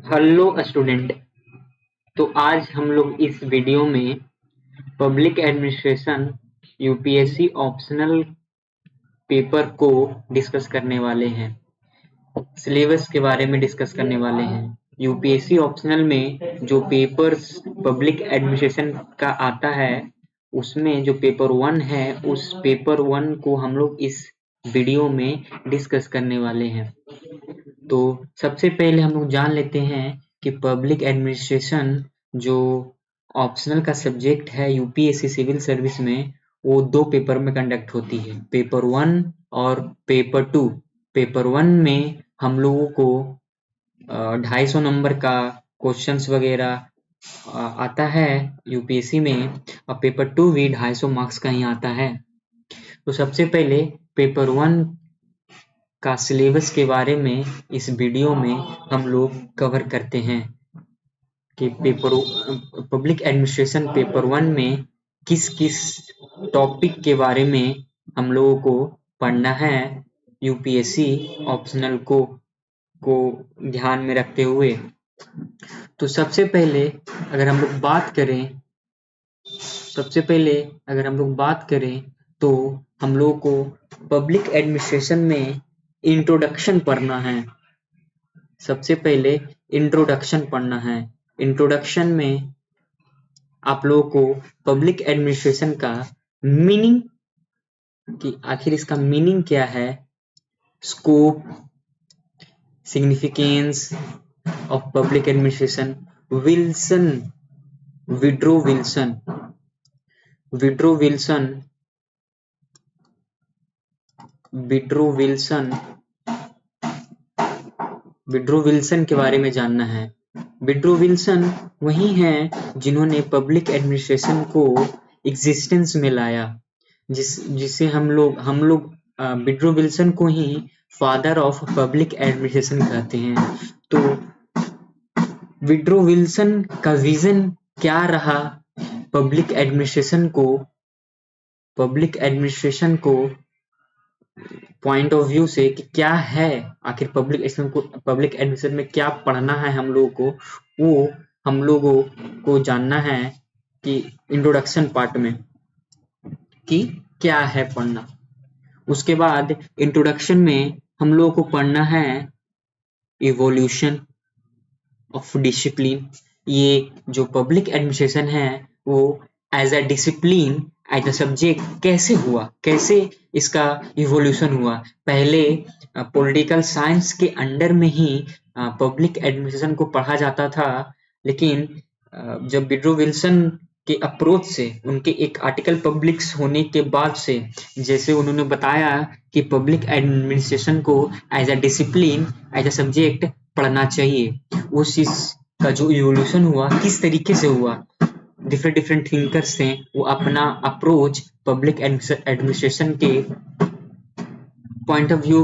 Hello student. तो आज हम लोग इस वीडियो में public administration UPSC optional paper को डिस्कस करने वाले हैं। सिलेबस के बारे में डिस्कस करने वाले हैं। यूपीएससी ऑप्शनल में जो पेपर्स पब्लिक एडमिनिस्ट्रेशन का आता है उसमें जो पेपर 1 है उस पेपर 1 को हम लोग इस वीडियो में डिस्कस करने वाले हैं। तो सबसे पहले हम लोग जान लेते हैं कि पब्लिक एडमिनिस्ट्रेशन जो ऑप्शनल का सब्जेक्ट है यूपीएससी सिविल सर्विस में वो 2 पेपर में कंडक्ट होती है, पेपर 1 और पेपर 2। पेपर 1 में हम लोगों को 250 नंबर का क्वेश्चंस वगैरह आता है यूपीएससी में, और पेपर 2 भी 250 मार्क्स का ही आता है। तो सबसे पहले पेपर 1 का सिलेबस के बारे में इस वीडियो में हम लोग कवर करते हैं कि पब्लिक एडमिनिस्ट्रेशन पेपर 1 में किस किस टॉपिक के बारे में हम लोगों को पढ़ना है यूपीएससी ऑप्शनल को ध्यान में रखते हुए। तो सबसे पहले अगर हम लोग बात करें तो हम लोगों को पब्लिक एडमिनिस्ट्रेशन में इंट्रोडक्शन पढ़ना है। सबसे पहले इंट्रोडक्शन पढ़ना है। इंट्रोडक्शन में आप लोगों को पब्लिक एडमिनिस्ट्रेशन का मीनिंग कि आखिर इसका मीनिंग क्या है, scope, significance of public administration, withdraw Wilson के बारे में जानना है। विड्रो विल्सन वही हैं जिन्होंने पब्लिक एडमिनिस्ट्रेशन को एग्जिस्टेंस में लाया, जिसे हम लोग विड्रो विल्सन को ही फादर ऑफ पब्लिक एडमिनिस्ट्रेशन कहते हैं। तो विड्रो विल्सन का विजन क्या रहा पब्लिक एडमिनिस्ट्रेशन को पॉइंट ऑफ व्यू से कि क्या है आखिर पब्लिक एडमिनिस्ट्रेशन में क्या पढ़ना है हम लोगों को, वो हम लोगों को जानना है कि इंट्रोडक्शन पार्ट में कि क्या है पढ़ना। उसके बाद इंट्रोडक्शन में हम लोगों को पढ़ना है इवोल्यूशन ऑफ डिसिप्लिन। ये जो पब्लिक एडमिनिस्ट्रेशन है वो as a discipline, as a subject कैसे हुआ, कैसे इसका इवोल्यूशन हुआ। पहले पॉलिटिकल साइंस के अंडर में ही पब्लिक एडमिनिस्ट्रेशन को पढ़ा जाता था, लेकिन जब विड्रो विल्सन के अप्रोच से, उनके एक आर्टिकल पब्लिश होने के बाद से, जैसे उन्होंने बताया कि पब्लिक एडमिनिस्ट्रेशन को as a discipline, as a subject पढ़ना चाहिए, उस चीज का जो इवोल्यूशन हुआ किस तरीके से हुआ, डिफरेंट थिंकर्स थे, वो अपना अप्रोच पब्लिक एडमिनिस्ट्रेशन के पॉइंट ऑफ व्यू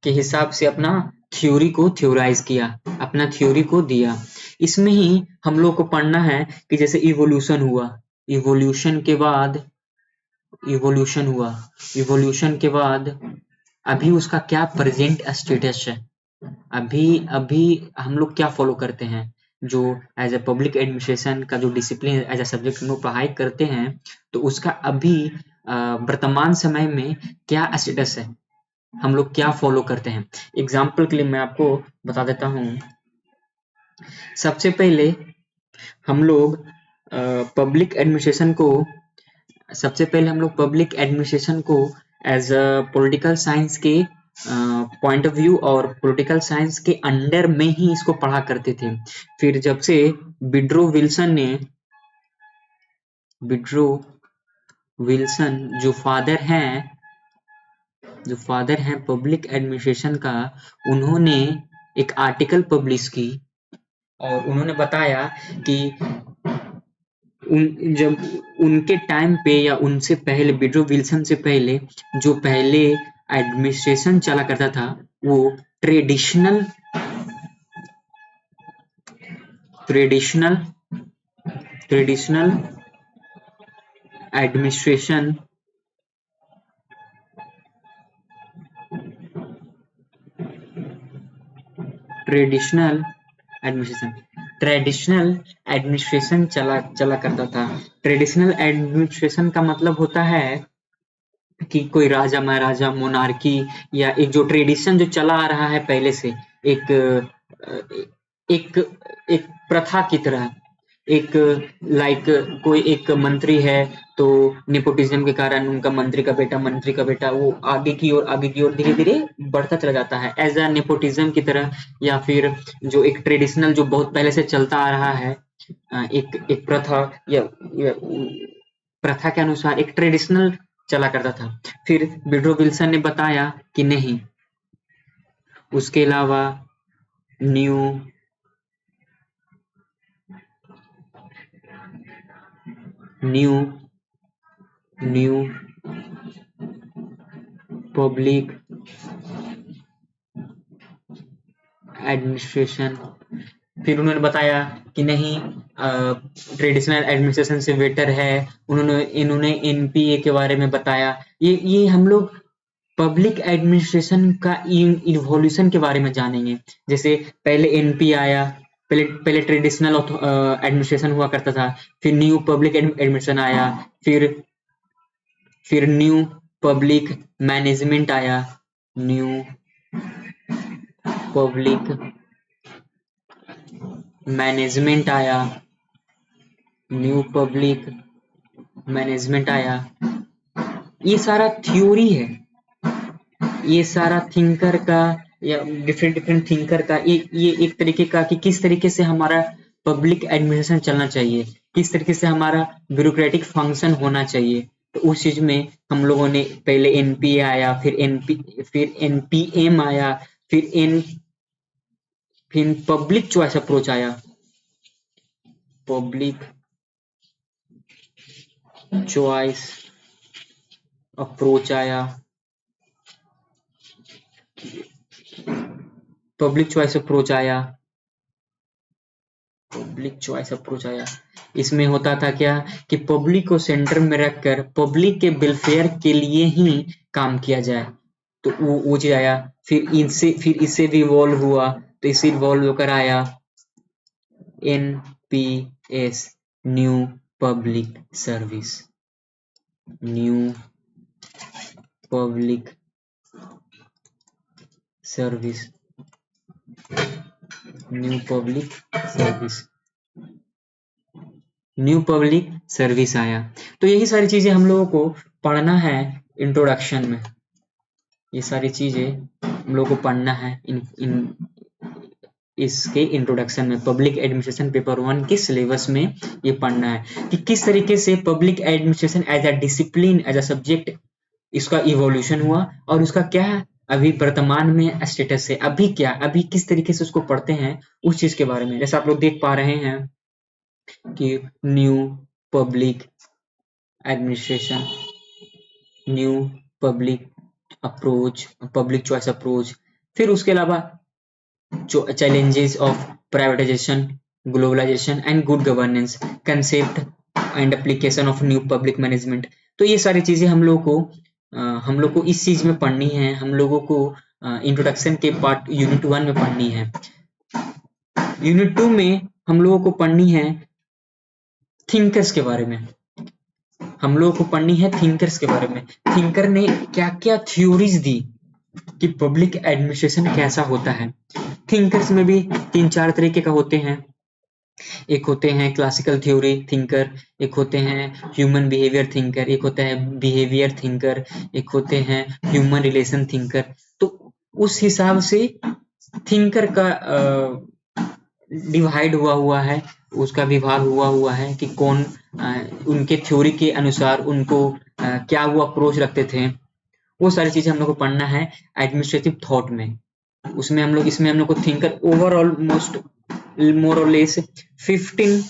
के हिसाब से अपना थ्योरी को थ्योराइज किया, अपना थ्योरी को दिया। इसमें ही हम लोग को पढ़ना है कि जैसे इवोल्यूशन हुआ, इवोल्यूशन के बाद अभी उसका क्या प्रेजेंट स्टेटस है, अभी हम लोग क्या फॉलो करते हैं, जो एज ए पब्लिक एडमिनिस्ट्रेशन का जो डिसिप्लिन एज ए सब्जेक्ट हम लोग पढ़ाई करते हैं, तो उसका अभी वर्तमान समय में क्या स्टेटस है, हम लोग क्या फॉलो करते हैं। एग्जाम्पल के लिए मैं आपको बता देता हूँ। सबसे पहले हम लोग पब्लिक एडमिनिस्ट्रेशन को एज अ पॉलिटिकल साइंस के पॉइंट ऑफ व्यू और पॉलिटिकल साइंस के अंडर में ही इसको पढ़ा करते थे। फिर जब से विड्रो विल्सन जो फादर हैं पब्लिक एडमिनिस्ट्रेशन का, उन्होंने एक आर्टिकल पब्लिश की और उन्होंने बताया कि जब उनके टाइम पे या उनसे पहले, विड्रो विल्सन से पहले जो पहले एडमिनिस्ट्रेशन चला करता था वो ट्रेडिशनल एडमिनिस्ट्रेशन ट्रेडिशनल एडमिनिस्ट्रेशन चला करता था। ट्रेडिशनल एडमिनिस्ट्रेशन का मतलब होता है कि कोई राजा महाराजा मोनार्की या एक जो ट्रेडिशन जो चला आ रहा है पहले से, एक एक एक प्रथा की तरह, एक लाइक कोई एक मंत्री है तो नेपोटिज्म के कारण उनका मंत्री का बेटा वो आगे की ओर धीरे धीरे बढ़ता चला जाता है एज अ नेपोटिज्म की तरह, या फिर जो एक ट्रेडिशनल जो बहुत पहले से चलता आ रहा है, एक प्रथा या प्रथा के अनुसार एक ट्रेडिशनल चला करता था। फिर वुडरो विल्सन ने बताया कि नहीं, उसके अलावा न्यू पब्लिक एडमिनिस्ट्रेशन, फिर उन्होंने बताया कि नहीं, ट्रेडिशनल एडमिनिस्ट्रेशन से बेटर है। इन्होंने एनपीए के बारे में बताया। ये हम लोग पब्लिक एडमिनिस्ट्रेशन का इवोल्यूशन के बारे में जानेंगे। जैसे पहले एनपी आया, पहले ट्रेडिशनल एडमिनिस्ट्रेशन हुआ करता था, फिर न्यू पब्लिक एडमिनिस्ट्रेशन आया, फिर न्यू पब्लिक मैनेजमेंट आया, न्यू पब्लिक मैनेजमेंट आया। ये सारा थ्योरी है, ये सारा थिंकर का या डिफरेंट थिंकर का ये एक तरीके का कि किस तरीके से हमारा पब्लिक एडमिनिस्ट्रेशन चलना चाहिए, किस तरीके से हमारा ब्यूरोक्रेटिक फंक्शन होना चाहिए। तो उस चीज में हम लोगों ने पहले एनपीए आया, फिर एनपीएम आया, फिर पब्लिक चॉइस अप्रोच आया, पब्लिक चॉइस अप्रोच आया। इसमें होता था क्या कि पब्लिक को सेंटर में रखकर पब्लिक के वेलफेयर के लिए ही काम किया जाए, तो वो चीज आया। फिर इससे भी इवॉल्व हुआ, तो इससे इवॉल्व होकर आया NPS, new public service, new public service आया। तो यही सारी चीजें हम लोगों को पढ़ना है इंट्रोडक्शन में, ये सारी चीजें हम लोगों को पढ़ना है इसके इंट्रोडक्शन में। पब्लिक एडमिनिस्ट्रेशन पेपर 1 के सिलेबस में ये पढ़ना है कि किस तरीके से public administration as a discipline, as a subject इसका इवोल्यूशन हुआ, और उसका क्या अभी वर्तमान में स्टेटस है, अभी किस तरीके से उसको पढ़ते हैं, उस चीज के बारे में। जैसे आप लोग देख पा रहे हैं कि new public administration, new public approach, public choice approach, फिर उसके अलावा challenges of privatization, globalization and good governance, concept and application of new public management। तो ये सारी चीजें हम लोग को इस चीज में पढ़नी है, हम लोगों को इंट्रोडक्शन के पार्ट यूनिट 1 में पढ़नी है। यूनिट 2 में हम लोगों को पढ़नी है थिंकर्स के बारे में, हम लोगों को पढ़नी है थिंकर्स के बारे में। थिंकर ने क्या क्या थ्योरीज दी कि पब्लिक एडमिनिस्ट्रेशन कैसा होता है। थिंकर्स में भी 3-4 तरीके का होते हैं। एक होते हैं क्लासिकल थ्योरी थिंकर, एक होते हैं ह्यूमन बिहेवियर थिंकर, एक होता है बिहेवियर थिंकर, एक होते हैं ह्यूमन रिलेशन थिंकर। तो उस हिसाब से थिंकर का डिवाइड हुआ है, उसका विभाग हुआ है कि कौन उनके थ्योरी के अनुसार उनको क्या वो अप्रोच रखते थे। वो सारी चीजें हम लोग को पढ़ना है एडमिनिस्ट्रेटिव थॉट में। इसमें हम लोग को थिंकर ओवरऑल मोर और लेस 15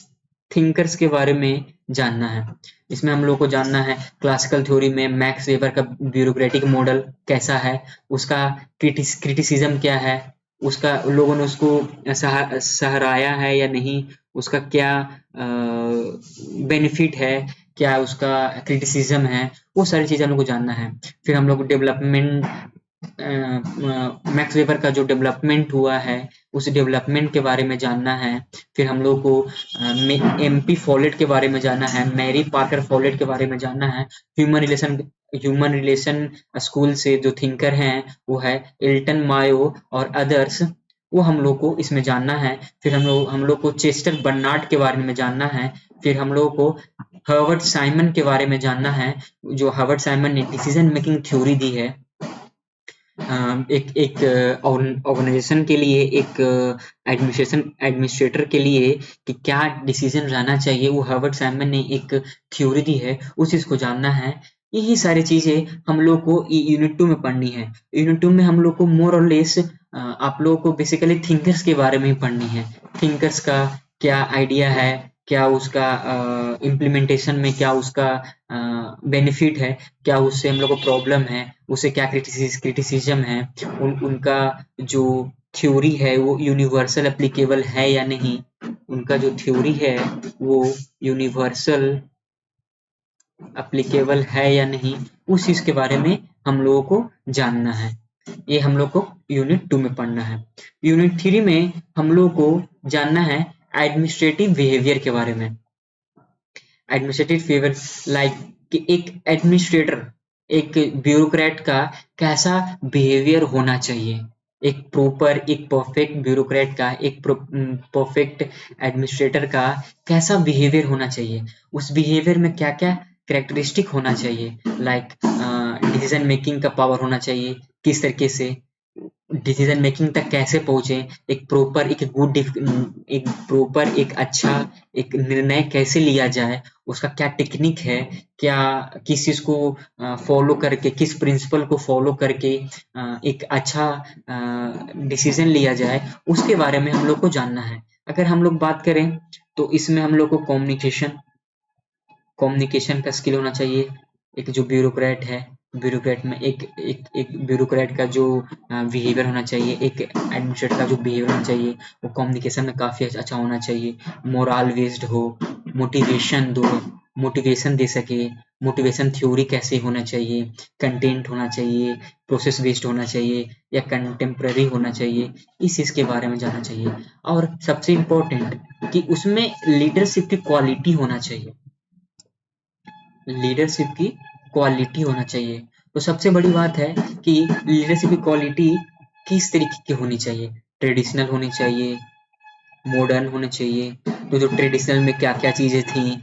थिंकर्स के बारे में जानना है। इसमें हम लोग को जानना है क्लासिकल थ्योरी में मैक्स वेबर का ब्यूरोक्रेटिक मॉडल कैसा है, उसका क्रिटिसिज्म क्या है, उसका लोगों ने उसको सराहाया है या नहीं, उसका क्या बेनिफिट है, क्या उसका क्रिटिसिज्म है, वो सारी चीजें हम लोग को जानना है। फिर हम लोग डेवलपमेंट मैक्स वेबर का जो डेवलपमेंट हुआ है उस डेवलपमेंट के बारे में जानना है। फिर हम लोग को MP फॉलेट के बारे में जानना है, मैरी पार्कर फॉलेट के बारे में जानना है। ह्यूमन रिलेशन स्कूल से जो थिंकर हैं वो है एल्टन मायो और अदर्स, वो हम लोग को इसमें जानना है। फिर हम लोग को चेस्टर बर्नार्ड के बारे में जानना है। फिर हम लोग को हर्बर्ट साइमन के बारे में जानना है, जो हर्बर्ट साइमन ने डिसीजन मेकिंग थ्योरी दी है। एक एक ऑर्गेनाइजेशन के लिए, एक एडमिनिस्ट्रेटर के लिए कि क्या डिसीजन रहना चाहिए, वो हर्बर्ट साइमन ने एक थ्योरी दी है, उस चीज को जानना है। यही सारी चीजें हम लोग को यूनिट 2 में पढ़नी है। यूनिट 2 में हम लोग को मोर और लेस आप लोगों को बेसिकली थिंकर्स के बारे में ही पढ़नी है। थिंकर्स का क्या आइडिया है, क्या उसका इम्प्लीमेंटेशन में क्या उसका बेनिफिट है, क्या उससे हम लोग को प्रॉब्लम है, उसे क्या क्रिटिसिज्म है, उनका जो थ्योरी है वो यूनिवर्सल एप्लीकेबल है या नहीं, उनका जो थ्योरी है वो यूनिवर्सल एप्लीकेबल है या नहीं, उस चीज के बारे में हम लोगों को जानना है। ये हम लोग को यूनिट 2 में पढ़ना है। यूनिट 3 में हम लोग को जानना है एडमिनिस्ट्रेटिव बिहेवियर के बारे में। एडमिनिस्ट्रेटिव बिहेवियर लाइक कि एक एडमिनिस्ट्रेटर, एक ब्यूरोक्रेट का कैसा बिहेवियर होना चाहिए, एक परफेक्ट ब्यूरोक्रेट का, एक परफेक्ट एडमिनिस्ट्रेटर का कैसा बिहेवियर होना चाहिए, उस बिहेवियर में क्या क्या कैरेक्टरिस्टिक होना चाहिए, लाइक डिसीजन मेकिंग का पावर होना चाहिए, किस तरीके से डिसीजन मेकिंग तक कैसे पहुंचे, एक अच्छा एक निर्णय कैसे लिया जाए, उसका क्या टेक्निक है, क्या किस चीज को फॉलो करके, किस प्रिंसिपल को फॉलो करके एक अच्छा डिसीजन लिया जाए, उसके बारे में हम लोग को जानना है। अगर हम लोग बात करें तो इसमें हम लोग को कम्युनिकेशन का स्किल होना चाहिए। एक जो ब्यूरोक्रेट है, ब्यूरोक्रेट में एक ब्यूरोक्रेट का जो बिहेवियर होना चाहिए, एक एडमिनिस्ट्रेटर का जो बिहेवियर होना चाहिए, वो कम्युनिकेशन में काफी अच्छा होना चाहिए, मोरल बेस्ड हो, मोटिवेशन दे सके, मोटिवेशन थ्योरी कैसे होना चाहिए, कंटेंट होना चाहिए, प्रोसेस बेस्ड होना चाहिए या कंटेम्प्ररी होना चाहिए, इस चीज के बारे में जानना चाहिए। और सबसे इम्पोर्टेंट कि उसमें लीडरशिप की क्वालिटी होना चाहिए, लीडरशिप की क्वालिटी होना चाहिए। तो सबसे बड़ी बात है कि लीडरशिप की क्वालिटी किस तरीके की होनी चाहिए, ट्रेडिशनल होनी चाहिए, मॉडर्न होने चाहिए। तो जो ट्रेडिशनल में क्या क्या चीजें थी,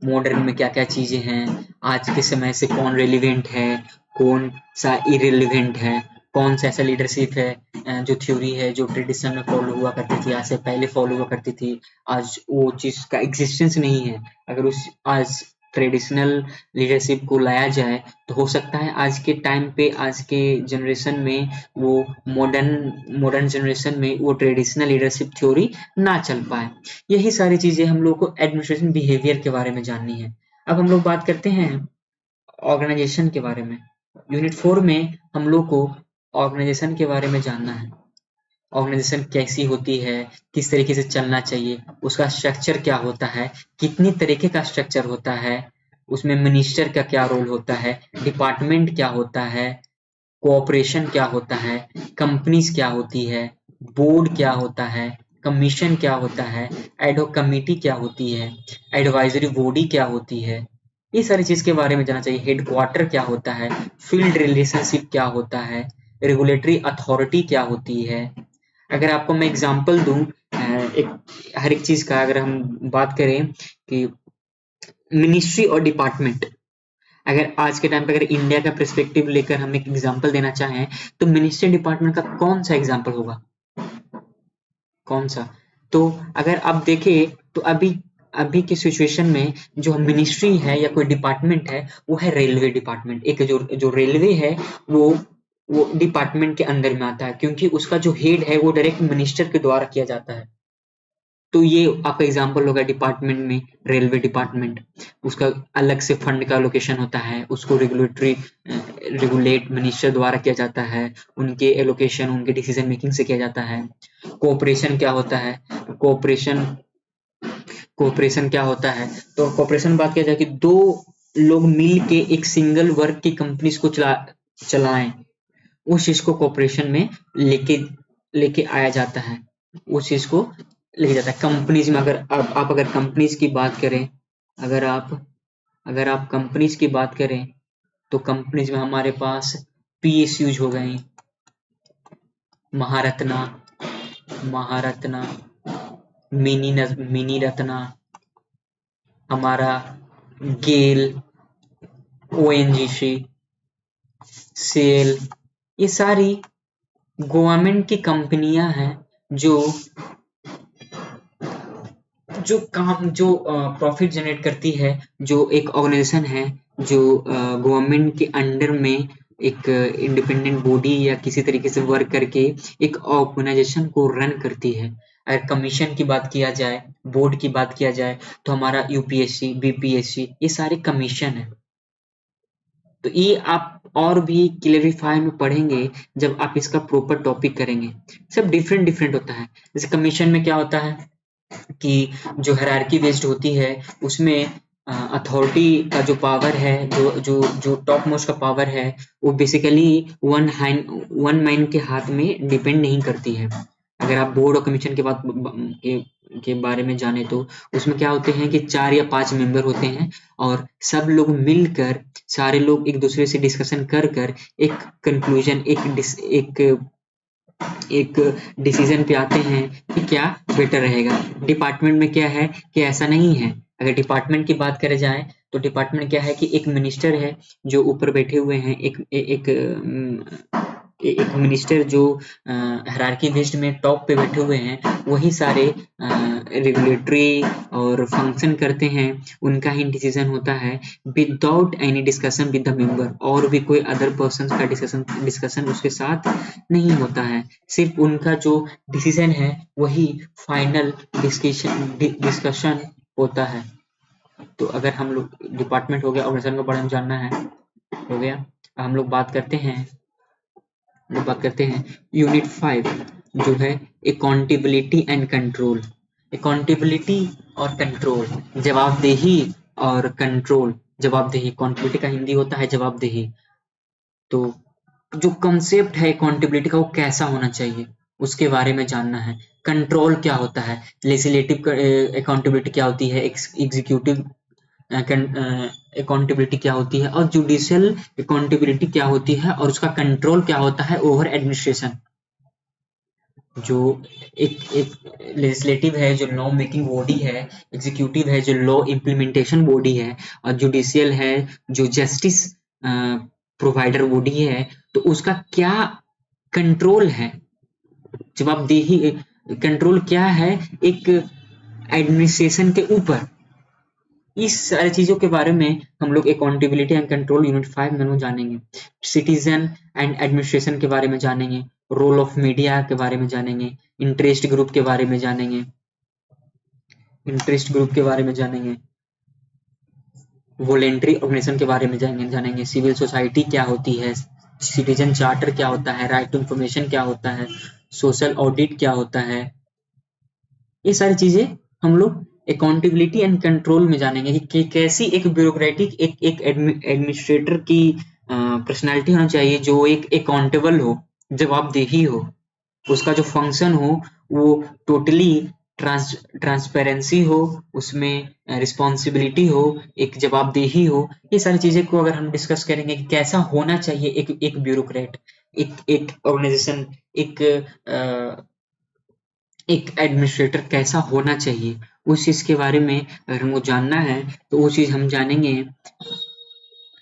मॉडर्न में क्या क्या चीजें हैं, आज के समय से कौन रेलिवेंट है, कौन सा इरेलीवेंट है, कौन सा ऐसा लीडरशिप है जो थ्योरी है जो ट्रेडिशनल में फॉलो हुआ करती थी, आज से पहले फॉलो हुआ करती थी, आज वो चीज का एग्जिस्टेंस नहीं है। अगर उस आज ट्रेडिशनल लीडरशिप को लाया जाए तो हो सकता है आज के टाइम पे, आज के जनरेशन में वो मॉडर्न जनरेशन में वो ट्रेडिशनल लीडरशिप थ्योरी ना चल पाए। यही सारी चीजें हम लोग को एडमिनिस्ट्रेशन बिहेवियर के बारे में जाननी है। अब हम लोग बात करते हैं ऑर्गेनाइजेशन के बारे में। यूनिट 4 में हम लोग को ऑर्गेनाइजेशन के बारे में जानना है। ऑर्गेनाइजेशन कैसी होती है, किस तरीके से चलना चाहिए, उसका स्ट्रक्चर क्या होता है, कितनी तरीके का स्ट्रक्चर होता है, उसमें मिनिस्टर का क्या रोल होता है, डिपार्टमेंट क्या होता है, कोऑपरेशन क्या होता है, कंपनीज क्या होती है, बोर्ड क्या होता है, कमीशन क्या होता है, एडहॉक कमेटी क्या होती है, एडवाइजरी बॉडी क्या होती है, ये सारी चीज के बारे में जानना चाहिए। हेडक्वार्टर क्या होता है, फील्ड रिलेशनशिप क्या होता है, रेगुलेटरी अथॉरिटी क्या होती है। अगर आपको मैं एग्जांपल दूं हर एक चीज का, अगर हम बात करें कि मिनिस्ट्री और डिपार्टमेंट, अगर आज के टाइम पे अगर इंडिया का पर्सपेक्टिव लेकर हम एक एग्जांपल देना चाहें तो मिनिस्ट्री डिपार्टमेंट का कौन सा एग्जांपल होगा, कौन सा? तो अगर आप देखें तो अभी की सिचुएशन में जो मिनिस्ट्री है या कोई डिपार्टमेंट है वो है रेलवे डिपार्टमेंट। एक जो रेलवे है वो डिपार्टमेंट के अंदर में आता है, क्योंकि उसका जो हेड है वो डायरेक्ट मिनिस्टर के द्वारा किया जाता है। तो ये आपका एग्जांपल होगा डिपार्टमेंट में, रेलवे डिपार्टमेंट, उसका अलग से फंड का एलोकेशन होता है, उसको रेगुलेट मिनिस्टर द्वारा किया जाता है, उनके एलोकेशन उनके डिसीजन मेकिंग से किया जाता है। कोऑपरेशन क्या होता है, कोऑपरेशन क्या होता है, तो कोऑपरेशन बात किया जाए कि दो लोग मिल के एक सिंगल वर्क की कंपनीज को चलाएं, उस चीज को कॉर्पोरेशन में लेके आया जाता है, उस चीज को लेके जाता है। कंपनीज में अगर आप अगर कंपनीज की बात करें, अगर आप कंपनीज की बात करें तो कंपनीज में हमारे पास PSUs हो गई, महारत्ना, मिनी रत्ना, हमारा गेल, ONGC, सेल, ये सारी गवर्नमेंट की कंपनियां हैं जो प्रॉफिट जनरेट करती है, जो एक ऑर्गेनाइजेशन है जो गवर्नमेंट के अंडर में एक इंडिपेंडेंट बॉडी या किसी तरीके से वर्क करके एक ऑर्गेनाइजेशन को रन करती है। अगर कमीशन की बात किया जाए, बोर्ड की बात किया जाए, तो हमारा UPSC, BPSC ये सारे कमीशन है। तो ये आप और भी क्लेरिफाई में पढ़ेंगे जब आप इसका प्रॉपर टॉपिक करेंगे। सब डिफरेंट होता है। जैसे कमीशन में क्या होता है कि जो हायरार्की बेस्ड होती है उसमें अथॉरिटी का जो पावर है, जो टॉप मोस्ट का पावर है, वो बेसिकली वन मैन के हाथ में डिपेंड नहीं करती है। अगर आप बोर्ड और कमीशन के बारे में जाने तो उसमें क्या होते हैं कि 4 या 5 मेंबर होते हैं और सब लोग मिलकर, सारे लोग एक दूसरे से डिस्कशन कर एक कंक्लूजन, एक डिसीजन पे आते हैं कि क्या बेटर रहेगा। डिपार्टमेंट में क्या है कि ऐसा नहीं है। अगर डिपार्टमेंट की बात करे जाए तो डिपार्टमेंट क्या है कि एक मिनिस्टर है जो ऊपर बैठे हुए हैं, एक मिनिस्टर जो हायरार्की बेस्ड में टॉप पे बैठे हुए हैं, वही सारे रेगुलेटरी और फंक्शन करते हैं, उनका ही डिसीजन होता है without any discussion with the member, और भी कोई अदर पर्सन का डिस्कशन उसके साथ नहीं होता है। सिर्फ उनका जो डिसीजन है वही फाइनल डिस्कशन होता है। तो अगर हम लोग डिपार्टमेंट हो गया, ऑर्गेनाइजेशन के बारे में जानना है, हो गया। हम लोग बात करते हैं यूनिट 5 जो है अकाउंटेबिलिटी एंड कंट्रोल। अकाउंटेबिलिटी और कंट्रोल, जवाबदेही और कंट्रोल। जवाबदेही, अकाउंटेबिलिटी का हिंदी होता है जवाबदेही। तो जो कंसेप्ट है अकाउंटेबिलिटी का वो कैसा होना चाहिए उसके बारे में जानना है। कंट्रोल क्या होता है, लेजिस्लेटिव अकाउंटेबिलिटी क्या होती है, एग्जीक्यूटिव अकाउंटेबिलिटी क्या होती है, और जुडिशियल अकाउंटेबिलिटी क्या होती है, और उसका कंट्रोल क्या होता है ओवर एडमिनिस्ट्रेशन। जो एक लेजिस्लेटिव है जो लॉ मेकिंग बॉडी है, एग्जीक्यूटिव है जो लॉ इम्प्लीमेंटेशन बॉडी है, और जुडिशियल है जो जस्टिस प्रोवाइडर बॉडी है। तो उसका क्या कंट्रोल है, जवाबदेही, कंट्रोल क्या है एक एडमिनिस्ट्रेशन के ऊपर। इस सारी चीजों के बारे में हम लोग अकाउंटेबिलिटी एंड कंट्रोल यूनिट 5 में जानेंगे। सिटीजन एंड एडमिनिस्ट्रेशन के बारे में जानेंगे, रोल ऑफ मीडिया के बारे में जानेंगे, इंटरेस्ट ग्रुप के बारे में जानेंगे, वॉलेंटरी ऑर्गेनाइजेशन के बारे में जानेंगे, सिविल सोसाइटी क्या होती है, सिटीजन चार्टर क्या होता है, राइट टू इंफॉर्मेशन क्या होता है, सोशल ऑडिट क्या होता है। ये सारी चीजें हम लोग अकाउंटेबिलिटी एंड कंट्रोल में जानेंगे कि कैसी एक ब्यूरोक्रेटिक एक एडमिनिस्ट्रेटर की पर्सनालिटी होना चाहिए जो एक अकाउंटेबल हो, जवाबदेही हो, उसका जो फंक्शन हो वो टोटली ट्रांसपेरेंसी हो, उसमें रिस्पॉन्सिबिलिटी हो, एक जवाबदेही हो। ये सारी चीजें को अगर हम डिस्कस करेंगे कि कैसा होना चाहिए एक ब्यूरोक्रेट, एक ऑर्गेनाइजेशन, एक एडमिनिस्ट्रेटर कैसा होना चाहिए, उस चीज के बारे में अगर हमको जानना है तो वो चीज हम जानेंगे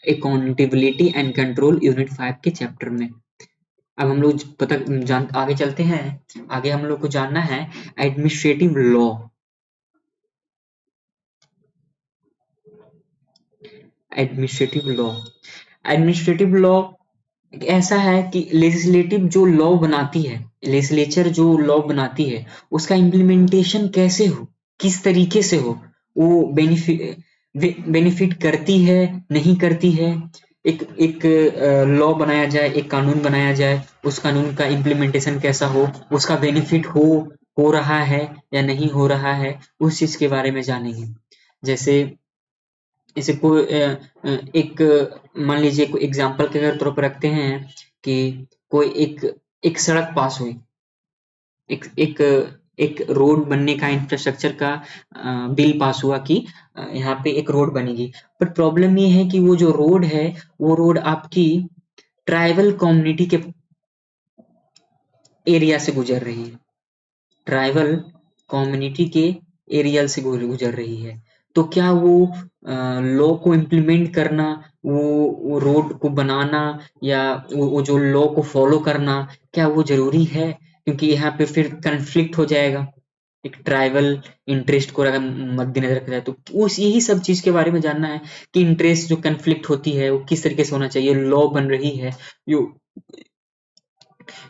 अकाउंटेबिलिटी एंड कंट्रोल यूनिट 5 के चैप्टर में। अब हम लोग आगे चलते हैं। आगे हम लोग को जानना है एडमिनिस्ट्रेटिव लॉ। एडमिनिस्ट्रेटिव लॉ ऐसा है कि लेजिस्लेटिव जो लॉ बनाती है, लेजिस्लेचर जो लॉ बनाती है, उसका इम्प्लीमेंटेशन कैसे हो, किस तरीके से हो, वो बेनिफिट करती है, नहीं करती है। एक लॉ बनाया जाए, एक कानून बनाया जाए, उस कानून का इम्प्लीमेंटेशन कैसा हो, उसका बेनिफिट हो रहा है या नहीं हो रहा है, उस चीज के बारे में जानेंगे। जैसे इसे कोई एक मान लीजिए कोई एग्जांपल के तौर पर रखते हैं कि कोई एक सड़क पास हुई, एक एक एक रोड बनने का, इंफ्रास्ट्रक्चर का बिल पास हुआ कि यहाँ पे एक रोड बनेगी। बट प्रॉब्लम ये है कि वो जो रोड है, वो रोड आपकी ट्राइबल कम्युनिटी के एरिया से गुजर रही है, ट्राइबल कम्युनिटी के एरिया से गुजर रही है। तो क्या वो लॉ को इम्प्लीमेंट करना, वो रोड को बनाना या वो जो लॉ को फॉलो करना, क्या वो जरूरी है? क्योंकि यहाँ पे फिर कन्फ्लिक्ट हो जाएगा, एक ट्राइबल इंटरेस्ट को अगर मद्देनजर रखा जाए तो उस यही सब चीज के बारे में जानना है कि इंटरेस्ट जो कन्फ्लिक्ट होती है वो किस तरीके से होना चाहिए, लॉ बन रही है यो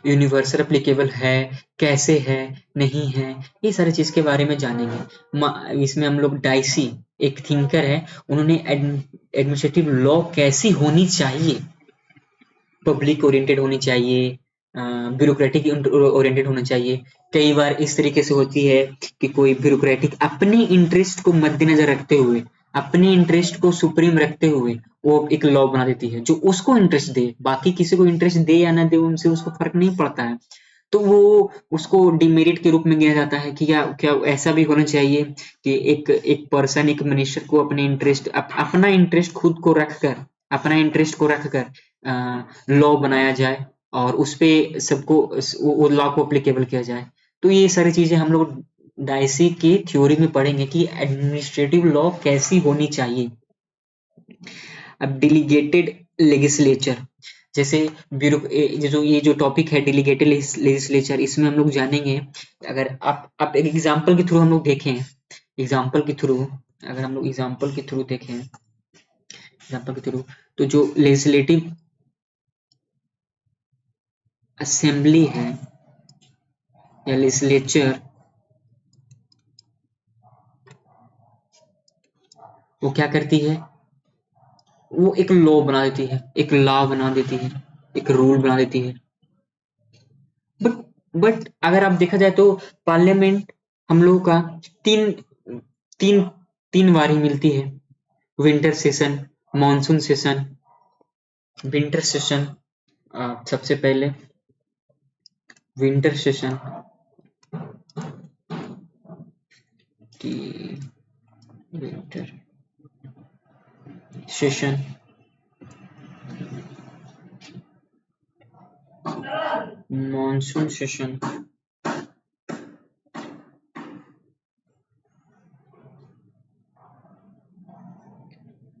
यूनिवर्सल एप्लीकेबल है, कैसे है, नहीं है, ये सारी चीज के बारे में जानेंगे। इसमें हम लोग डाइसी एक थिंकर है, उन्होंने एडमिनिस्ट्रेटिव लॉ कैसी होनी चाहिए, पब्लिक ओरिएंटेड होनी चाहिए, ब्यूरोक्रेटिक ओरिएंटेड होना चाहिए। कई बार इस तरीके से होती है कि कोई ब्यूरोक्रेटिक अपने इंटरेस्ट को मद्देनजर रखते हुए, अपने इंटरेस्ट को सुप्रीम रखते हुए वो एक लॉ बना देती है जो उसको इंटरेस्ट दे, बाकी किसी को इंटरेस्ट दे या ना दे उनसे उसको फर्क नहीं पड़ता है। तो वो उसको डिमेरिट के रूप में गिना जाता है कि क्या क्या ऐसा भी होना चाहिए कि एक पर्सन, एक मिनिस्टर को अपने इंटरेस्ट अपना इंटरेस्ट खुद को रखकर, अपना इंटरेस्ट को रखकर लॉ बनाया जाए और उस पे सबको वो लॉ को अप्लीकेबल किया जाए। तो ये सारी चीजें हम लोग डाइसी की थ्योरी में पढ़ेंगे कि एडमिनिस्ट्रेटिव लॉ कैसी होनी चाहिए। अब डिलीगेटेड लेजिस्लेचर, जैसे ब्यूरो ये जो टॉपिक है डिलीगेटेड लेजिस्लेचर, इसमें हम लोग जानेंगे, अगर आप एक एग्जांपल के थ्रू हम लोग देखें, एग्जांपल के थ्रू अगर हम लोग एग्जांपल के थ्रू देखें, एग्जांपल के थ्रू, तो जो लेजिस्लेटिव असेंबली है या लेजिस्लेचर, वो क्या करती है, वो एक लॉ बना देती है, एक लॉ बना देती है, एक रूल बना देती है। बट अगर आप देखा जाए तो पार्लियामेंट हम लोगों का तीन तीन तीन बार ही मिलती है, winter session, monsoon session, winter session. सबसे पहले विंटर सेशन की winter session monsoon session,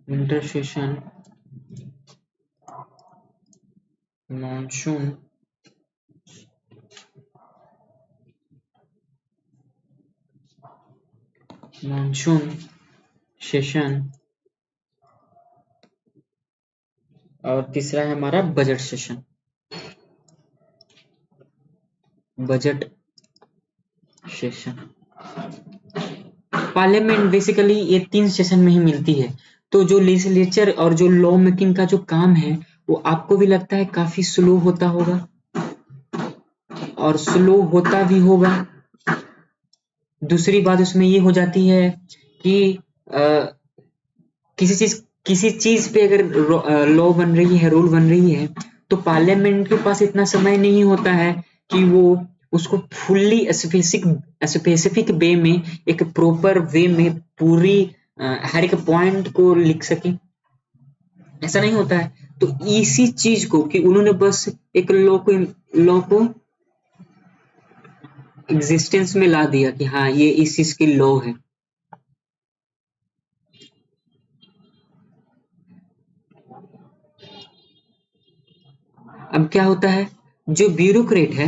winter session, monsoon, monsoon session, और तीसरा है हमारा budget session, budget session. Parliament basically ये तीन सेशन में ही मिलती है। तो जो लेजिस्लेचर और जो लॉ मेकिंग का जो काम है वो आपको भी लगता है काफी स्लो होता होगा, और स्लो होता भी होगा। दूसरी बात उसमें ये हो जाती है कि किसी चीज पे अगर लॉ बन रही है, रूल बन रही है, तो पार्लियामेंट के पास इतना समय नहीं होता है कि वो उसको फुल्ली स्पेसिफिक वे में, एक प्रॉपर वे में पूरी हर एक पॉइंट को लिख सके, ऐसा नहीं होता है। तो इसी चीज को कि उन्होंने बस एक लॉ को एग्जिस्टेंस में ला दिया कि हाँ ये इस चीज की लॉ है। अब क्या होता है, जो ब्यूरोक्रेट है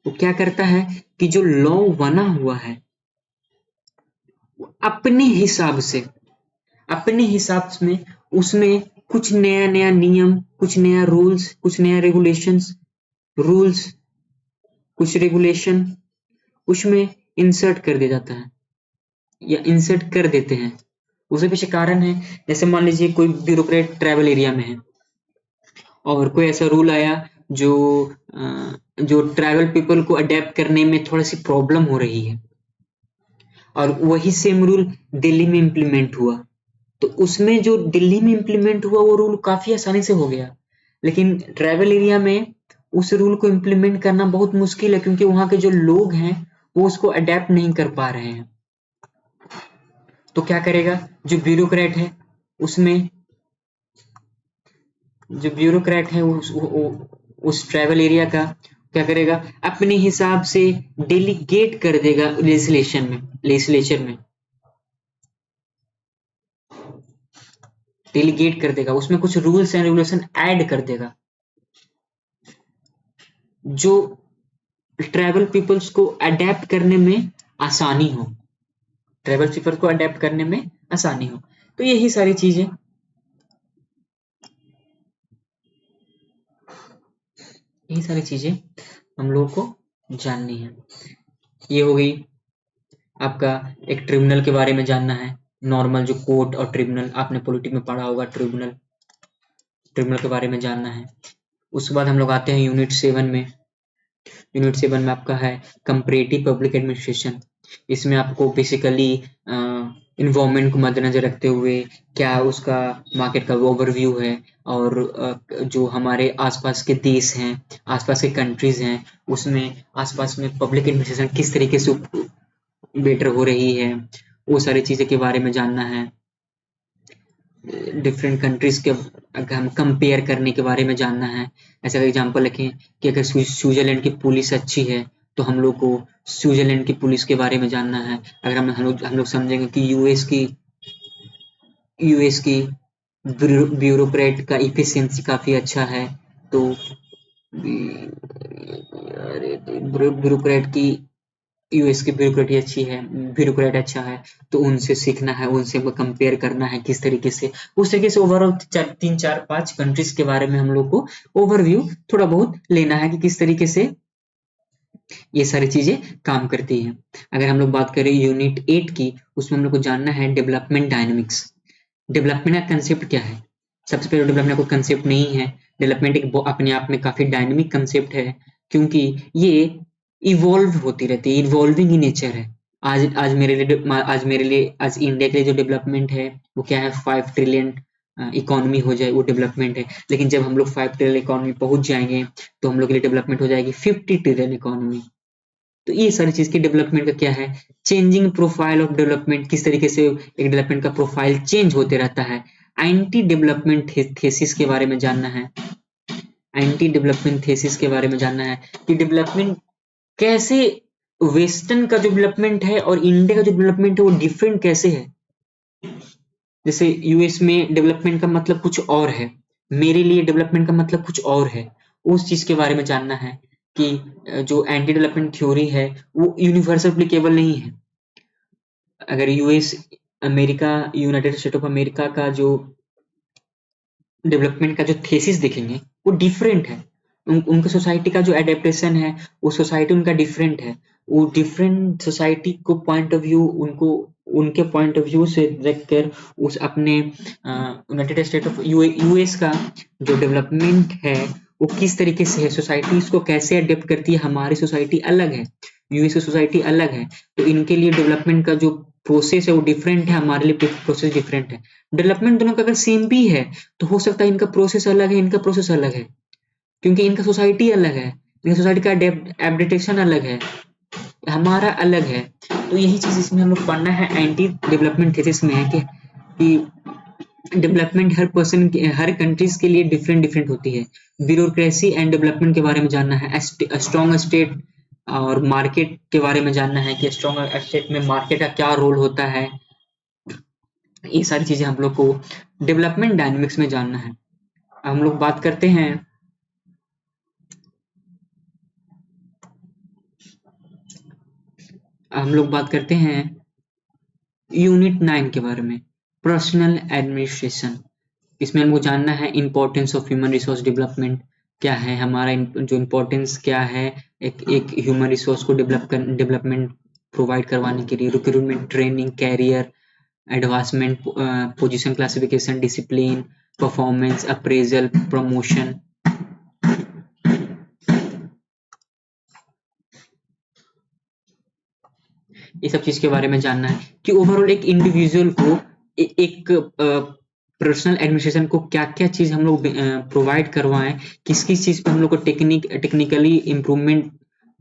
वो क्या करता है कि जो लॉ बना हुआ है अपने हिसाब में उसमें कुछ नया नया नियम, कुछ नया रूल्स, कुछ नया रेगुलेशन उसमें इंसर्ट कर दिया जाता है या इंसर्ट कर देते हैं। उसके पीछे कारण है, जैसे मान लीजिए कोई ब्यूरोक्रेट ट्राइबल एरिया में है और कोई ऐसा रूल आया जो ट्राइबल पीपल को अडेप्ट करने में थोड़ी सी प्रॉब्लम हो रही है, और वही सेम रूल दिल्ली में इम्प्लीमेंट हुआ, तो उसमें जो दिल्ली में इम्प्लीमेंट हुआ वो रूल काफी आसानी से हो गया, लेकिन ट्राइबल एरिया में उस रूल को इम्प्लीमेंट करना बहुत मुश्किल है, क्योंकि वहाँ के जो लोग हैं वो उसको अडेप्ट नहीं कर पा रहे हैं। तो क्या करेगा जो ब्यूरोक्रेट है, उसमें जो ब्यूरोक्रेट है उस ट्राइबल एरिया का क्या करेगा, अपने हिसाब से डेलीगेट कर देगा लेजिस्लेचर में डेलीगेट कर देगा, उसमें कुछ रूल्स एंड रेगुलेशन ऐड कर देगा जो ट्राइबल पीपल्स को अडेप्ट करने में आसानी हो, ट्राइबल पीपल को अडेप्ट करने में आसानी हो। तो यही सारी चीजें हम लोगों को जाननी है। ये हो गई आपका एक ट्रिब्यूनल के बारे में जानना है, नॉर्मल जो कोर्ट और ट्रिब्यूनल आपने पॉलिटिक में पढ़ा होगा, ट्रिब्यूनल के बारे में जानना है। उसके बाद हम लोग आते हैं यूनिट 7 में। यूनिट 7 में आपका है कंपैरेटिव पब्लिक एडमिनिस्ट्रेशन। इसमें आपको बेसिकली इन्वायरमेंट को मद्देनजर रखते हुए क्या उसका मार्केट का ओवरव्यू है, और जो हमारे आसपास के देश हैं, आसपास के कंट्रीज हैं, उसमें आसपास में पब्लिक एडमिनिस्ट्रेशन किस तरीके से बेटर हो रही है, वो सारी चीज़ें के बारे में जानना है। डिफरेंट कंट्रीज के अगर हम कंपेयर करने के बारे में जानना है। ऐसा एग्जांपल रखें कि अगर स्विट्जरलैंड की पुलिस अच्छी है तो हम लोग को स्विट्जरलैंड की पुलिस के बारे में जानना है। अगर हम लोग समझेंगे कि यूएस की ब्यूरोक्रेट का इफिशिएंसी काफी अच्छा है, तो ब्यूरोक्रेट की यूएस की ब्यूरोक्रेट अच्छा है, तो उनसे सीखना है, उनसे कंपेयर करना है किस तरीके से, उस तरीके से ओवरऑल 3 4 5 कंट्रीज के बारे में हम लोग को ओवरव्यू थोड़ा बहुत लेना है कि किस तरीके से ये सारी चीजें काम करती हैं। अगर हम लोग बात करें यूनिट 8 की, उसमें हम लोग को जानना है डेवलपमेंट डायनेमिक्स। डेवलपमेंट का कंसेप्ट क्या है? सबसे पहले डेवलपमेंट का कोई कंसेप्ट नहीं है। डेवलपमेंट एक अपने आप में काफी डायनेमिक कंसेप्ट है, क्योंकि ये इवॉल्व होती रहती है, इवॉल्विंग इन नेचर है। आज मेरे लिए आज इंडिया के लिए जो डेवलपमेंट है वो क्या है, 5 ट्रिलियन इकोनॉमी हो जाए वो डेवलपमेंट है। लेकिन जब हम लोग 5 ट्रिलियन इकोनॉमी पहुंच जाएंगे तो हम लोग के लिए डेवलपमेंट हो जाएगी 50 ट्रिलियन इकोनॉमी। तो ये सारी चीज की डेवलपमेंट का क्या है, चेंजिंग प्रोफाइल ऑफ डेवलपमेंट, किस तरीके से एक डेवलपमेंट का प्रोफाइल चेंज होते रहता है। एंटी डेवलपमेंट थेसिस के बारे में जानना है। एंटी डेवलपमेंट थेसिस के बारे में जानना है कि डेवलपमेंट कैसे, वेस्टर्न का जो डेवलपमेंट है और इंडिया का जो डेवलपमेंट है वो डिफरेंट कैसे है। जैसे यूएस में डेवलपमेंट का मतलब कुछ और है, मेरे लिए डेवलपमेंट का मतलब कुछ और है। उस चीज के बारे में जानना है कि जो एंटी डेवलपमेंट थ्योरी है वो यूनिवर्सल एप्लीकेबल नहीं है। अगर यूनाइटेड स्टेट ऑफ अमेरिका का जो डेवलपमेंट का जो थेसिस देखेंगे वो डिफरेंट है। उनका सोसाइटी का जो एडेप्टेशन है वो सोसाइटी उनका डिफरेंट है। वो डिफरेंट सोसाइटी को पॉइंट ऑफ व्यू उनके पॉइंट ऑफ व्यू से देखकर उस अपने यूनाइटेड स्टेट ऑफ यूएस का जो डेवलपमेंट है वो किस तरीके से है, सोसाइटी इसको कैसे अडेप्ट करती है। हमारी सोसाइटी अलग है, यूएस की सोसाइटी अलग है, तो इनके लिए डेवलपमेंट का जो प्रोसेस है वो डिफरेंट है, हमारे लिए प्रोसेस डिफरेंट है। डेवलपमेंट दोनों का अगर सेम भी है तो हो सकता है इनका प्रोसेस अलग है, इनका प्रोसेस अलग है, क्योंकि इनका सोसाइटी अलग है, इनका सोसाइटी का एडेप्टेशन अलग है, हमारा अलग है। तो यही चीज इसमें हम लोग पढ़ना है। एंटी डेवलपमेंट थेसिस में है कि डेवलपमेंट हर कंट्रीज के लिए डिफरेंट होती है। ब्यूरोक्रेसी एंड डेवलपमेंट के बारे में जानना है। स्ट्रॉन्ग स्टेट और मार्केट के बारे में जानना है कि स्ट्रॉन्ग स्टेट में मार्केट का क्या रोल होता है। ये सारी चीजें हम लोग को डेवलपमेंट डायनेमिक्स में जानना है। हम लोग बात करते हैं यूनिट 9 के बारे में, पर्सनल एडमिनिस्ट्रेशन। इसमें हमको जानना है importance of human resource development क्या है, हमारा जो इम्पोर्टेंस क्या है एक ह्यूमन रिसोर्स को डेवलपमेंट प्रोवाइड करवाने के लिए। Recruitment, training, career advancement, position classification, discipline, performance, appraisal, promotion. ये सब चीज के बारे में जानना है कि ओवरऑल एक इंडिविजुअल को एक पर्सनल एडमिनिस्ट्रेशन को क्या क्या चीज हम लोग प्रोवाइड करवाएं, किस किस चीज पे हम लोग को टेक्निकली इम्प्रूवमेंट,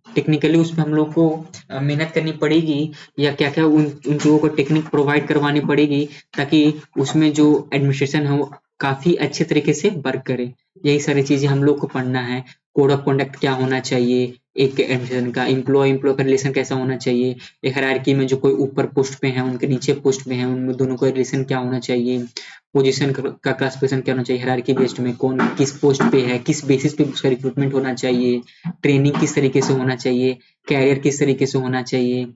टेक्निकली उसमें हम लोग को मेहनत करनी पड़ेगी, या क्या क्या उन चीजों को टेक्निक प्रोवाइड करवानी पड़ेगी ताकि उसमें जो एडमिनिस्ट्रेशन है वो काफी अच्छे तरीके से वर्क करे। यही सारी चीजें हम लोग को पढ़ना है। कोड ऑफ कंडक्ट क्या होना चाहिए, एक एडमिनिस्ट्रेशन का एम्प्लॉय का रिलेशन कैसा होना चाहिए, एक हायरार्की में जो कोई ऊपर पोस्ट पे है उनके नीचे पोस्ट पे है उनमें दोनों का रिलेशन क्या होना चाहिए, पोजीशन का क्लासिफिकेशन क्या होना चाहिए, हायरार्की बेस्ड में कौन किस पोस्ट पे है, किस बेसिस पे उसका रिक्रूटमेंट होना चाहिए, ट्रेनिंग किस तरीके से होना चाहिए, कैरियर किस तरीके से होना चाहिए,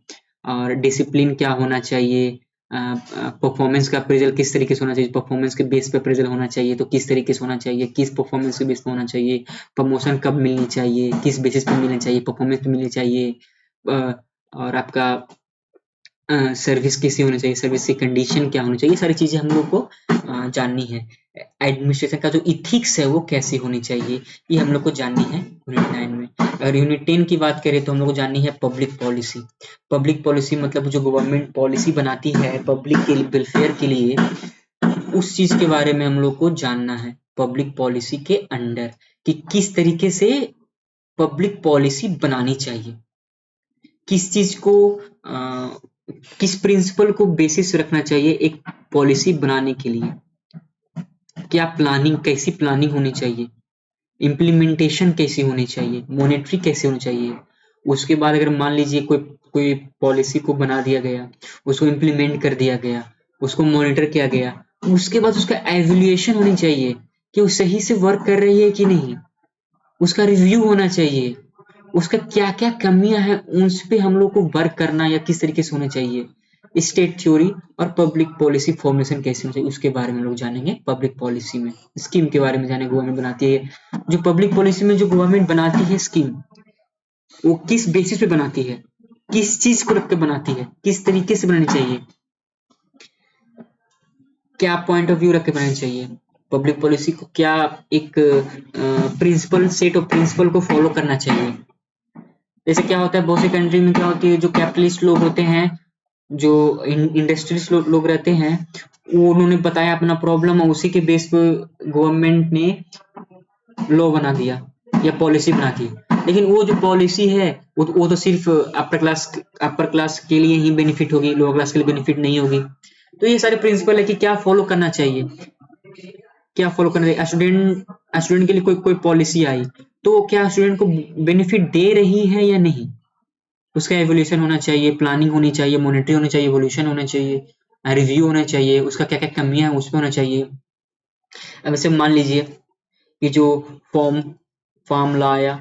और डिसिप्लिन क्या होना चाहिए, परफॉर्मेंस का अप्रेजल किस तरीके से होना चाहिए, परफॉर्मेंस के बेस पे अप्रेजल होना चाहिए तो किस तरीके से होना चाहिए, किस परफॉर्मेंस के बेस पे होना चाहिए, प्रमोशन कब मिलनी चाहिए, किस बेसिस पे मिलनी चाहिए, परफॉर्मेंस पे मिलनी चाहिए, और आपका सर्विस कैसी होनी चाहिए, सर्विस की कंडीशन क्या होनी चाहिए, ये सारी चीजें हम लोग को जाननी है। एडमिनिस्ट्रेशन का जो इथिक्स है वो कैसी होनी चाहिए, ये हम लोग को जाननी है यूनिट 9 में। अगर यूनिट 10 की बात करें तो हम लोग को जाननी है पब्लिक पॉलिसी। पब्लिक पॉलिसी मतलब जो गवर्नमेंट पॉलिसी बनाती है पब्लिक के वेलफेयर के लिए, उस चीज के बारे में हम लोग को जानना है पब्लिक पॉलिसी के अंडर, कि किस तरीके से पब्लिक पॉलिसी बनानी चाहिए, किस चीज को किस प्रिंसिपल को बेसिस रखना चाहिए एक पॉलिसी बनाने के लिए, क्या प्लानिंग, कैसी प्लानिंग होनी चाहिए, इम्प्लीमेंटेशन कैसी होनी चाहिए, मॉनेटरी कैसे होनी चाहिए। उसके बाद अगर मान लीजिए कोई कोई पॉलिसी को बना दिया गया, उसको इम्प्लीमेंट कर दिया गया, उसको मॉनिटर किया गया, उसके बाद उसका एवेल्युएशन होनी चाहिए कि वो सही से वर्क कर रही है कि नहीं, उसका रिव्यू होना चाहिए, उसका क्या क्या कमियां हैं उस पे हम लोग को वर्क करना या किस तरीके से होना चाहिए। स्टेट थ्योरी और पब्लिक पॉलिसी फॉर्मेशन कैसे होना चाहिए उसके बारे में लोग जानेंगे पब्लिक पॉलिसी में। स्कीम के बारे में जानेंगे, गवर्नमेंट बनाती है जो पब्लिक पॉलिसी में, जो गवर्नमेंट बनाती है स्कीम, वो किस बेसिस पे बनाती है, किस चीज को रख के बनाती है, किस तरीके से बनानी चाहिए, क्या पॉइंट ऑफ व्यू रख के बनानी चाहिए। पब्लिक पॉलिसी को क्या एक प्रिंसिपल, सेट ऑफ प्रिंसिपल को फॉलो करना चाहिए। जैसे क्या होता है बहुत सी कंट्री में क्या होती है, जो कैपिटलिस्ट लोग होते हैं, जो इंडस्ट्रियलिस्ट लोग रहते हैं, वो उन्होंने बताया अपना प्रॉब्लम और उसी के बेस पे गवर्नमेंट ने लॉ बना दिया या पॉलिसी बना दी। लेकिन वो जो पॉलिसी है वो तो सिर्फ अपर क्लास के लिए ही बेनिफिट होगी, लोअर क्लास के लिए बेनिफिट नहीं होगी। तो ये सारे प्रिंसिपल है कि क्या फॉलो करना चाहिए, क्या फॉलो करना चाहिए। स्टूडेंट के लिए कोई पॉलिसी आई तो क्या स्टूडेंट को बेनिफिट दे रही है या नहीं, उसका एवोल्यूशन होना चाहिए, प्लानिंग होनी चाहिए, मॉनिटरिंग होनी चाहिए, एवोल्यूशन होना चाहिए, रिव्यू होना चाहिए, उसका क्या क्या कमियां है उसमें होना चाहिए। अब ऐसे मान लीजिए कि जो फॉर्म लॉ आया,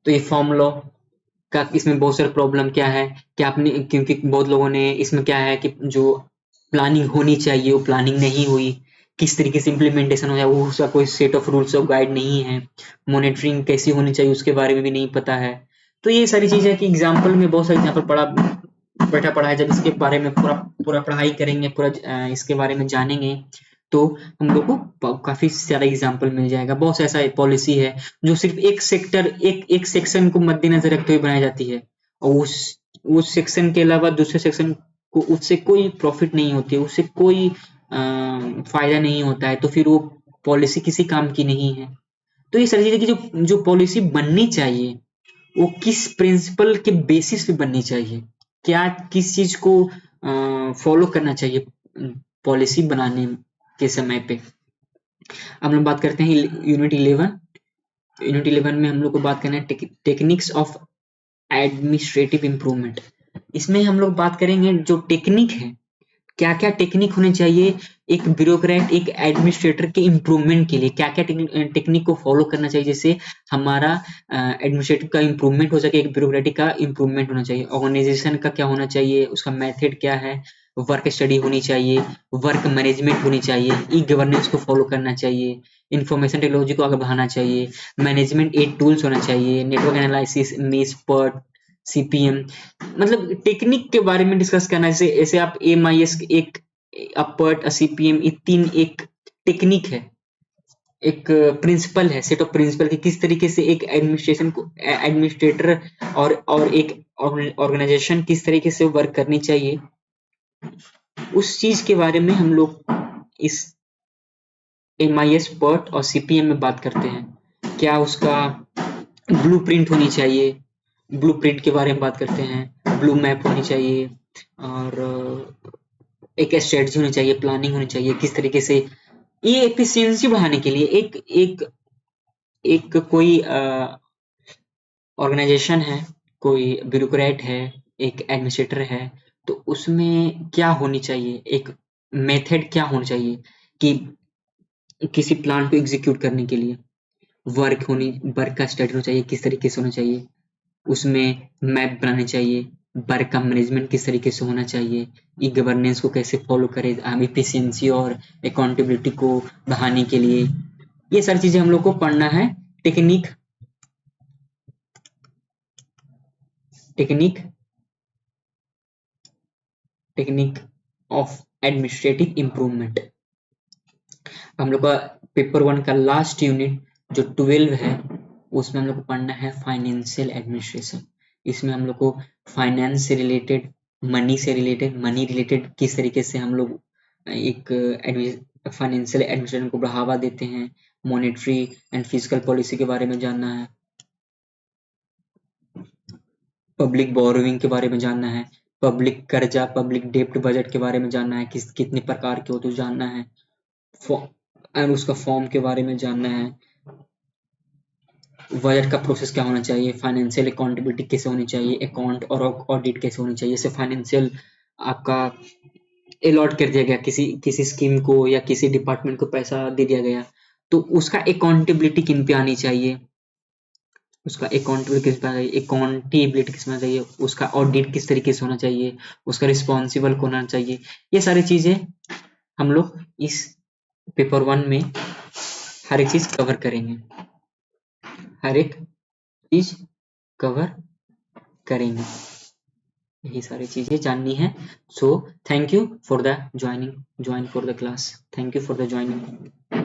तो ये फॉर्म लॉ का इसमें बहुत सारे प्रॉब्लम क्या है कि आपने, क्योंकि बहुत लोगों ने इसमें क्या है कि जो प्लानिंग होनी चाहिए वो प्लानिंग नहीं हुई, किस तरीके से इम्प्लीमेंटेशन हो जाए वो उसका कोई set of rules of guide नहीं है, मॉनिटरिंग कैसी होनी चाहिए उसके बारे में भी नहीं पता है। तो ये सारी चीजें कि एग्जाम्पल में बहुत सारे एग्जाम्पल पढ़ा है, जब इसके बारे में पूरा पूरा पढ़ाई करेंगे, पूरा इसके बारे में जानेंगे तो हम लोग को काफी सारा एग्जाम्पल मिल जाएगा। बहुत सा ऐसा पॉलिसी है जो सिर्फ एक सेक्टर, एक सेक्शन को मद्देनजर रखते हुए बनाई जाती है, और उस सेक्शन के अलावा दूसरे सेक्शन को उससे कोई प्रॉफिट नहीं होती है, उससे कोई फायदा नहीं होता है, तो फिर वो पॉलिसी किसी काम की नहीं है। तो ये सारी चीजें की जो जो पॉलिसी बननी चाहिए वो किस प्रिंसिपल के बेसिस पे बननी चाहिए, क्या किस चीज को फॉलो करना चाहिए पॉलिसी बनाने के समय पे। अब हम बात करते हैं यूनिट 11। यूनिट 11 में हम लोग को बात करना है टेक्निक्स ऑफ एडमिनिस्ट्रेटिव इम्प्रूवमेंट। इसमें हम लोग बात करेंगे जो टेक्निक है, क्या क्या टेक्निक होने चाहिए एक ब्यूरोक्रेट, एक एडमिनिस्ट्रेटर के इम्प्रूवमेंट के लिए, क्या क्या टेक्निक को फॉलो करना चाहिए जिससे हमारा एडमिनिस्ट्रेटिव का इम्प्रूवमेंट हो सके, एक ब्यूरोक्रेटिक का इम्प्रूवमेंट होना चाहिए। ऑर्गेनाइजेशन का क्या होना चाहिए, उसका मेथड क्या है, वर्क स्टडी होनी चाहिए, वर्क मैनेजमेंट होनी चाहिए, ई गवर्नेंस को फॉलो करना चाहिए, इंफॉर्मेशन टेक्नोलॉजी को आगे बढ़ाना चाहिए, मैनेजमेंट एड टूल्स होना चाहिए, नेटवर्क एनालिसिस, मेसपर्ट, सीपीएम, मतलब टेक्निक के बारे में डिस्कस करना। जैसे ऐसे आप एमआईएस, एक अपवर्ट, सीपीएम, ये तीन एक टेक्निक है, एक प्रिंसिपल है, सेट ऑफ प्रिंसिपल कि किस तरीके से एक एडमिनिस्ट्रेशन को एडमिनिस्ट्रेटर और एक ऑर्गेनाइजेशन किस तरीके से वर्क करनी चाहिए, उस चीज के बारे में हम लोग इस MIS PERT और CPM में बात करते हैं। क्या उसका ब्लूप्रिंट होनी चाहिए, ब्लूप्रिंट के बारे में बात करते हैं, ब्लू मैप होनी चाहिए और एक स्ट्रेटजी होनी चाहिए, प्लानिंग होनी चाहिए, किस तरीके से ये एफिशिएंसी बढ़ाने के लिए एक कोई ऑर्गेनाइजेशन है, कोई ब्यूरोक्रेट है, एक एडमिनिस्ट्रेटर है, तो उसमें क्या होनी चाहिए, एक मेथड क्या होना चाहिए कि किसी प्लान को एग्जीक्यूट करने के लिए वर्क का स्टडी होना चाहिए, किस तरीके से होना चाहिए, उसमें मैप बनाने चाहिए, वर्क का मैनेजमेंट किस तरीके से होना चाहिए, ई गवर्नेंस को कैसे फॉलो करें, एफिशिएंसी और अकाउंटेबिलिटी को बढ़ाने के लिए, ये सारी चीजें हम लोग को पढ़ना है। Technique of administrative improvement. हम लोग का पेपर 1 का लास्ट यूनिट जो 12 है, उसमें हम लोग को पढ़ना है फाइनेंशियल एडमिनिस्ट्रेशन। इसमें हम लोग को फाइनेंस से रिलेटेड, मनी रिलेटेड किस तरीके से हम लोग एक फाइनेंशियल एडमिनिस्ट्रेशन को बढ़ावा देते हैं, मॉनेटरी एंड फिजिकल पॉलिसी के बारे में जानना है, पब्लिक बोरोइंग के बारे में जानना है, पब्लिक कर्जा, पब्लिक डेब्ट बजट के बारे में जानना है, कितने प्रकार के होते जानना है, और उसका फॉर्म के बारे में जानना है, बजट का प्रोसेस क्या होना चाहिए, फाइनेंशियल अकाउंटेबिलिटी कैसे होनी चाहिए, अकाउंट और ऑडिट कैसे होनी चाहिए, जैसे फाइनेंशियल आपका अलॉट कर दिया गया किसी स्कीम को या किसी डिपार्टमेंट को पैसा दे दिया गया, तो उसका अकाउंटेबिलिटी किन पे आनी चाहिए, अकाउंटेबिलिटी किस में चाहिए, उसका ऑडिट किस तरीके से होना चाहिए, उसका रिस्पॉन्सिबल होना चाहिए। ये सारी चीजें हम लोग इस पेपर 1 में हर एक चीज कवर करेंगे, यही सारी चीजें जाननी है। So thank you for the join for the class, thank you for the joining.